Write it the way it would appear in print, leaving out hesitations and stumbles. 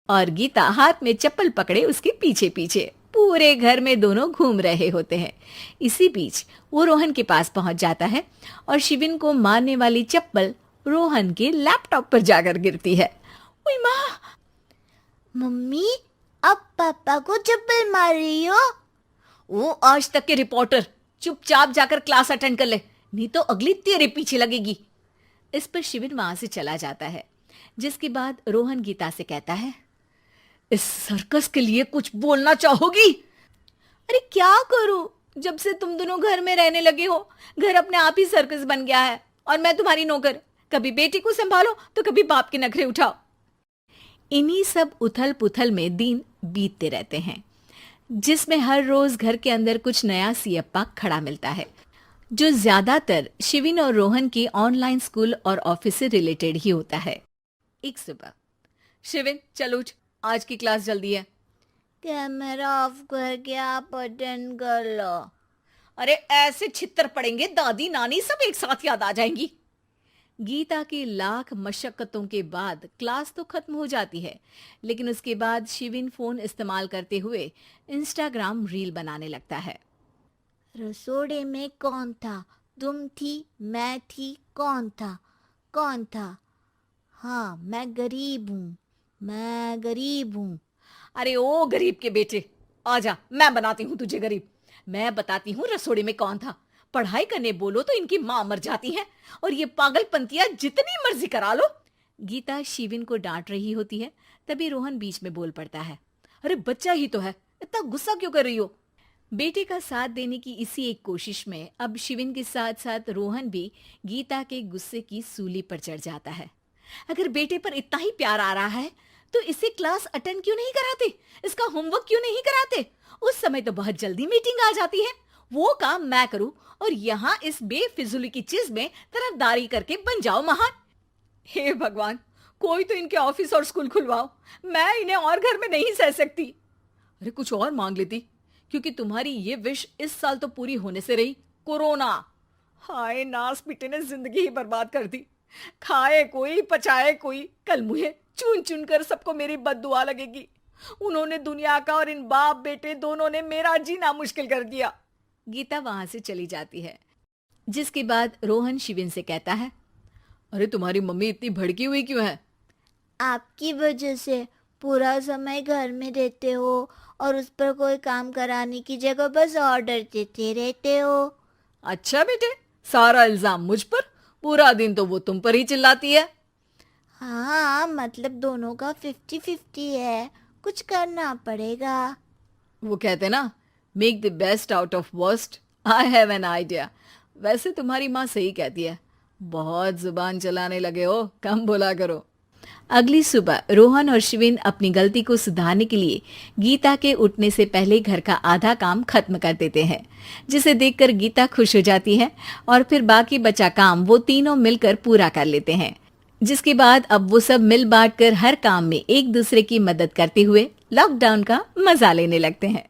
और गीता हाथ में चप्पल पकड़े उसके पीछे पीछे पूरे घर में दोनों घूम रहे होते हैं। इसी बीच वो रोहन के पास पहुंच जाता है और शिविन को मारने वाली चप्पल रोहन के लैपटॉप पर जाकर गिरती है। ओए माँ! मम्मी, अब पापा को चप्पल मार रही हो? वो आज तक के रिपोर्टर, चुपचाप जाकर क्लास अटेंड कर ले, नहीं तो अगली तेरे पीछे लगेगी। इस पर शिविन वहां से चला जाता है, जिसके बाद रोहन गीता से कहता है, इस सर्कस के लिए कुछ बोलना चाहोगी? अरे क्या करूं, जब से तुम दोनों घर में रहने लगे हो, घर अपने आप ही सर्कस बन गया है और मैं तुम्हारी नौकर। कभी बेटी को संभालो तो कभी बाप के नखरे उठाओ। इन्हीं सब उथल पुथल में दिन बीतते रहते हैं, जिसमें हर रोज घर के अंदर कुछ नया सियप्पा खड़ा मिलता है, जो ज्यादातर शिविन और रोहन की ऑनलाइन स्कूल और ऑफिस से रिलेटेड ही होता है। एक सुबह, शिविन चल उठ, आज की क्लास जल्दी है। कैमरा ऑफ करके आप अटेंड कर लो। अरे ऐसे छित्तर पड़ेंगे, दादी नानी सब एक साथ याद आ जाएंगी। गीता की लाख मशक्कतों के बाद क्लास तो खत्म हो जाती है, लेकिन उसके बाद शिविन फोन इस्तेमाल करते हुए इंस्टाग्राम रील बनाने लगता है। रसोड़े में कौन था? तुम थी, मैं थी, कौन था? कौन था? हाँ, मैं गरीब हूँ, मैं गरीब हूँ। अरे ओ गरीब के बेटे, आजा, मैं बनाती हूँ तुझे गरीब। मैं बताती हूँ रसोड़े में कौन था। पढ़ाई करने बोलो तो इनकी माँ मर जाती है, और ये पागलपंतियां जितनी मर्जी करा लो। गीता शिविन को डांट रही होती है, तभी रोहन बीच में बोल पड़ता है, अरे बच्चा ही तो है, इतना गुस्सा क्यों कर रही हो? बेटे का साथ देने की इसी एक कोशिश में अब शिविन के साथ साथ रोहन भी गीता के गुस्से की सूली पर चढ़ जाता है। अगर बेटे पर इतना ही प्यार आ रहा है तो इसे क्लास अटेंड क्यों नहीं कराते, इसका होमवर्क क्यों नहीं कराते? उस समय तो बहुत जल्दी मीटिंग आ जाती है, वो काम मैं करूं और यहाँ इस बेफिजुली की चीज में तरफदारी करके बन जाओ महान। हे भगवान, कोई तो इनके ऑफिस और स्कूल खुलवाओ, मैं इन्हें और घर में नहीं सह सकती। अरे कुछ और मांग लेती, क्योंकि तुम्हारी ये विश इस साल तो पूरी होने से रही, कोरोना। हाय नास पिटे ने जिंदगी ही बर्बाद कर दी। खाए कोई पचाए कोई, कल मुझे चुन चुन कर सबको मेरी बद्दुआ लगेगी। उन्होंने दुनिया का और इन बाप बेटे दोनों ने मेरा जीना मुश्किल कर दिया। गीता वहां से चली जाती है, जिसके बाद रोहन शिविन से कहता है, अरे तुम्हारी मम्मी इतनी भड़की हुई क्यों है? आपकी वजह से पूरा समय घर में रहते हो और उस पर कोई काम कराने की जगह बस ऑर्डर देते रहते हो। अच्छा बेटे, सारा इल्जाम मुझ पर, पूरा दिन तो वो तुम पर ही चिल्लाती है। हाँ, मतलब दोनों का 50-50 है, कुछ करना पड़ेगा। वो कहते ना, make the best out of worst. I have an idea. वैसे तुम्हारी माँ सही कहती है, बहुत जुबान चलाने लगे हो, कम बोला करो। अगली सुबह रोहन और शिविन अपनी गलती को सुधारने के लिए गीता के उठने से पहले घर का आधा काम खत्म कर देते हैं, जिसे देखकर गीता खुश हो जाती है और फिर बाकी बचा काम वो तीनों मिलकर पूरा कर लेते हैं। जिसके बाद अब वो सब मिल बांट कर हर काम में एक दूसरे की मदद करते हुए लॉकडाउन का मजा लेने लगते हैं।